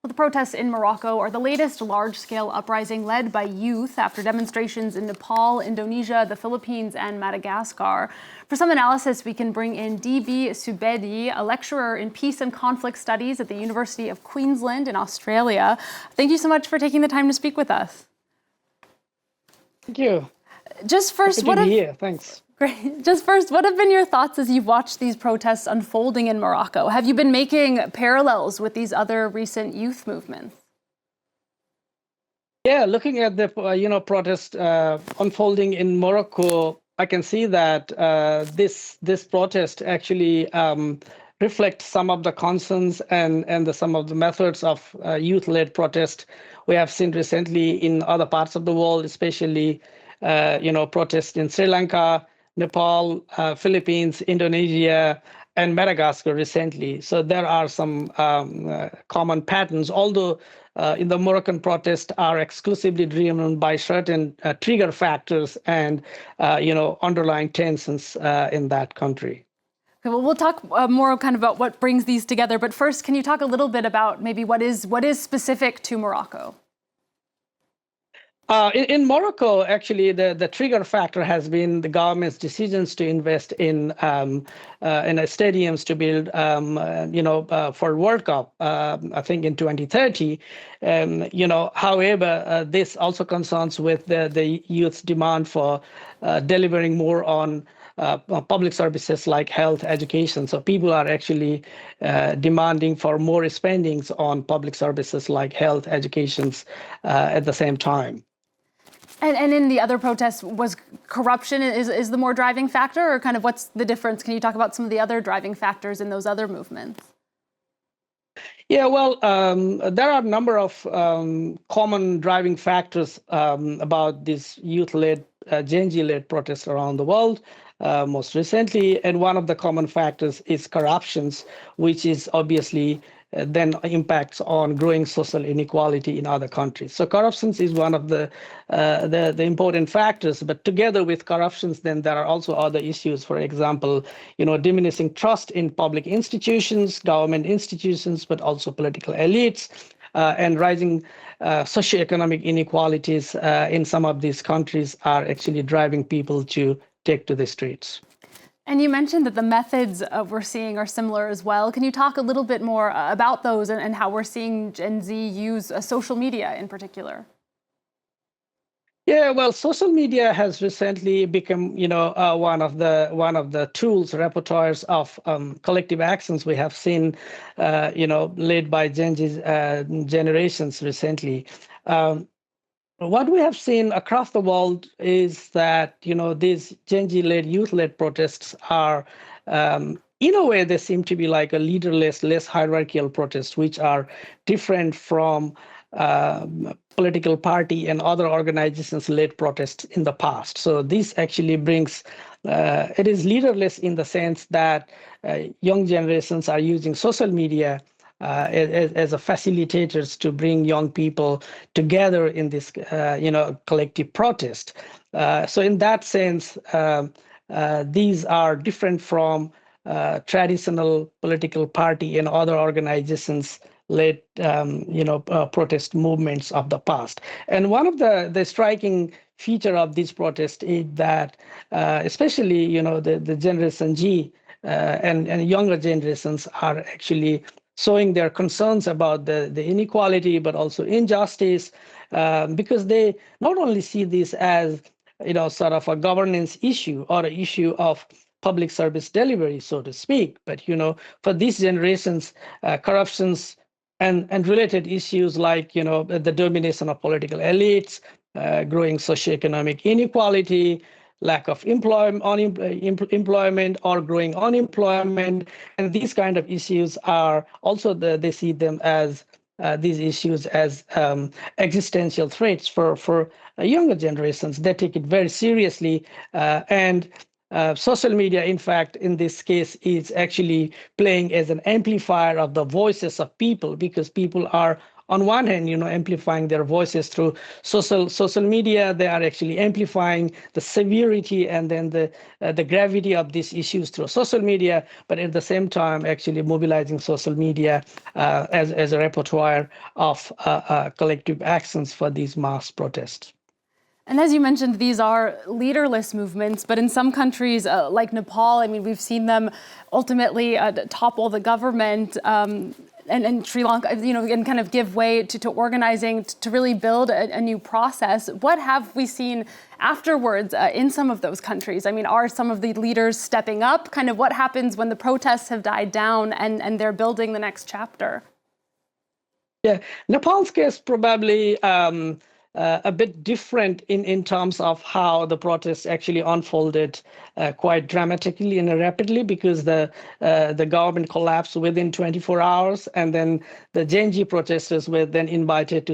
Well, the protests in Morocco are the latest large-scale uprising led by youth after demonstrations in Nepal, Indonesia, the Philippines, and Madagascar. For some analysis, we can bring in D.B. Subedi, a lecturer in peace and conflict studies at the University of Queensland in Australia. Thank you so much for taking the time to speak with us. Thank you. Just first, Thanks. Great. Just first, what have been your thoughts as you've watched these protests unfolding in Morocco? Have you been making parallels with these other recent youth movements? Yeah, looking at the protest unfolding in Morocco, I can see that this protest actually reflects some of the concerns and some of the methods of youth-led protest we have seen recently in other parts of the world, especially protests in Sri Lanka, Nepal, Philippines, Indonesia, and Madagascar recently. So there are some common patterns, although in the Moroccan protests are exclusively driven by certain trigger factors and underlying tensions in that country. Okay, well, we'll talk more kind of about what brings these together. But first, can you talk a little bit about maybe what is specific to Morocco? In Morocco, actually, the trigger factor has been the government's decisions to invest in stadiums to build, for World Cup, I think in 2030. However, this also concerns with the youth's demand for delivering more on public services like health, education. So people are actually demanding for more spendings on public services like health, education at the same time. And in the other protests, was corruption is the more driving factor, or kind of what's the difference? Can you talk about some of the other driving factors in those other movements? Yeah, well, there are a number of common driving factors about these youth-led, GenZ-led protests around the world, most recently. And one of the common factors is corruptions, which is obviously then impacts on growing social inequality in other countries. So corruption is one of the important factors. But together with corruptions, then there are also other issues. For example, diminishing trust in public institutions, government institutions, but also political elites, and rising socioeconomic inequalities in some of these countries are actually driving people to take to the streets. And you mentioned that the methods we're seeing are similar as well. Can you talk a little bit more about those and how we're seeing Gen Z use social media in particular? Yeah, well, social media has recently become, one of the tools, repertoires of collective actions we have seen, led by Gen Z generations recently. What we have seen across the world is that, these Gen Z-led, youth-led protests are, in a way, they seem to be like a leaderless, less hierarchical protests, which are different from political party and other organizations-led protests in the past. So this actually brings, it is leaderless in the sense that young generations are using social media as a facilitators to bring young people together in this, collective protest. So in that sense, these are different from traditional political party and other organizations led, protest movements of the past. And one of the striking feature of this protest is that, especially, the Generation G and younger generations are actually showing their concerns about the inequality, but also injustice, because they not only see this as, sort of a governance issue or an issue of public service delivery, so to speak, but, for these generations, corruptions and related issues like, the domination of political elites, growing socioeconomic inequality, lack of employment or growing unemployment. And these kind of issues are also, they see them as these issues as existential threats for younger generations. They take it very seriously. And social media, in fact, in this case, is actually playing as an amplifier of the voices of people, because people are on one hand, amplifying their voices through social media. They are actually amplifying the severity and then the gravity of these issues through social media, but at the same time, actually mobilizing social media as a repertoire of collective actions for these mass protests. And as you mentioned, these are leaderless movements, but in some countries like Nepal, I mean, we've seen them ultimately topple the government and Sri Lanka, and kind of give way to organizing to really build a new process. What have we seen afterwards in some of those countries? I mean, are some of the leaders stepping up? Kind of what happens when the protests have died down and they're building the next chapter? Yeah, Nepal's case probably a bit different in terms of how the protests actually unfolded quite dramatically and rapidly, because the government collapsed within 24 hours, and then the GenZ protesters were then invited to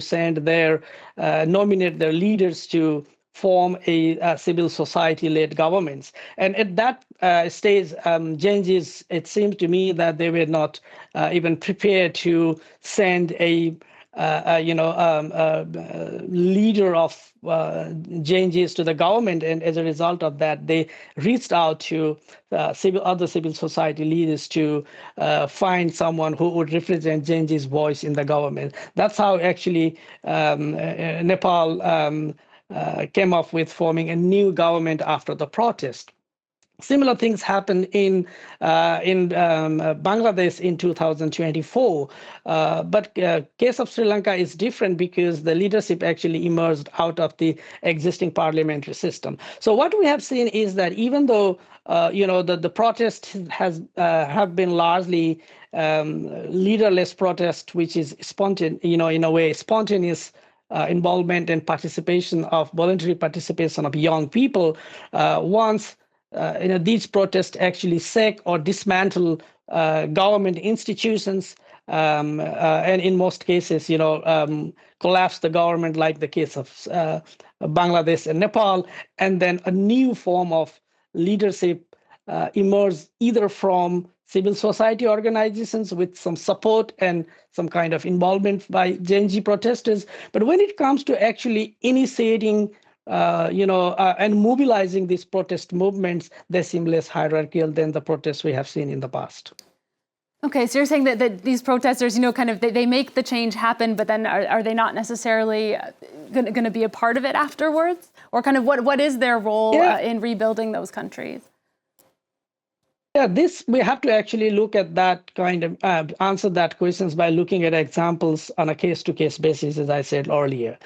nominate their leaders to form a civil society-led governments. And at that stage, GenZs, it seemed to me that they were not even prepared to send a leader of GenZs to the government, and as a result of that, they reached out to other civil society leaders to find someone who would represent GenZ's voice in the government. That's how actually Nepal came up with forming a new government after the protest. Similar things happened in Bangladesh in 2024, but case of Sri Lanka is different because the leadership actually emerged out of the existing parliamentary system. So what we have seen is that even though the protests have been largely leaderless protest, which is spontaneous, in a way spontaneous involvement and voluntary participation of young people, once these protests actually shake or dismantle government institutions, and in most cases, collapse the government, like the case of Bangladesh and Nepal, and then a new form of leadership emerged either from civil society organizations with some support and some kind of involvement by GenZ protesters. But when it comes to actually initiating and mobilizing these protest movements, they seem less hierarchical than the protests we have seen in the past. Okay, so you're saying that these protesters, kind of they make the change happen, but then are they not necessarily going to be a part of it afterwards? Or kind of what is their role in rebuilding those countries? Yeah, we have to actually look at that kind of answer that questions by looking at examples on a case-to-case basis, as I said earlier.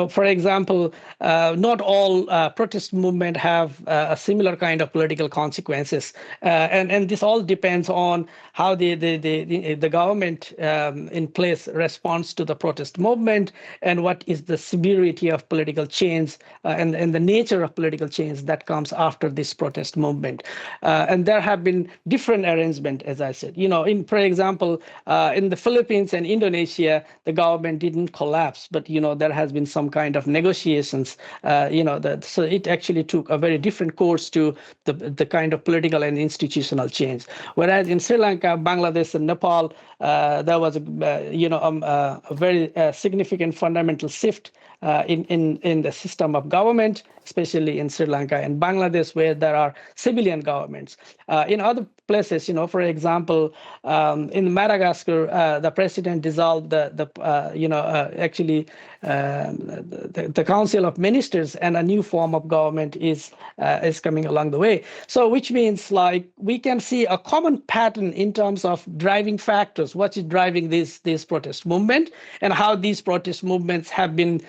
For example, not all protest movement have a similar kind of political consequences, and this all depends on how the government in place responds to the protest movement, and what is the severity of political change and the nature of political change that comes after this protest movement. And there have been different arrangement, as I said. For example, in the Philippines and Indonesia, the government didn't collapse, but there has been some kind of negotiations. So it actually took a very different course to the kind of political and institutional change. Whereas in Sri Lanka, Bangladesh, and Nepal, there was a very significant fundamental shift in the system of government, especially in Sri Lanka and Bangladesh, where there are civilian governments. In other places, for example, in Madagascar, the president dissolved the Council of Ministers, and a new form of government is coming along the way. So, which means like we can see a common pattern in terms of driving factors. What is driving this protest movement, and how these protest movements have been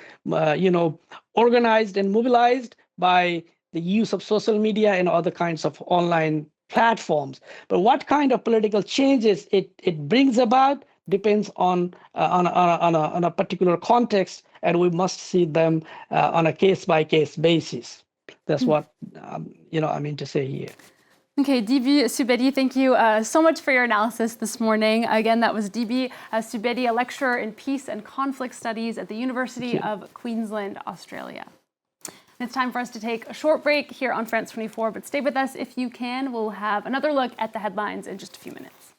organized and mobilized by the use of social media and other kinds of online platforms. But what kind of political changes it brings about depends on a particular context, and we must see them on a case-by-case basis. That's what I mean to say here. Okay, DB Subedi, thank you so much for your analysis this morning. Again, that was DB Subedi, a lecturer in Peace and Conflict Studies at the University of Queensland, Australia. It's time for us to take a short break here on France 24, but stay with us if you can. We'll have another look at the headlines in just a few minutes.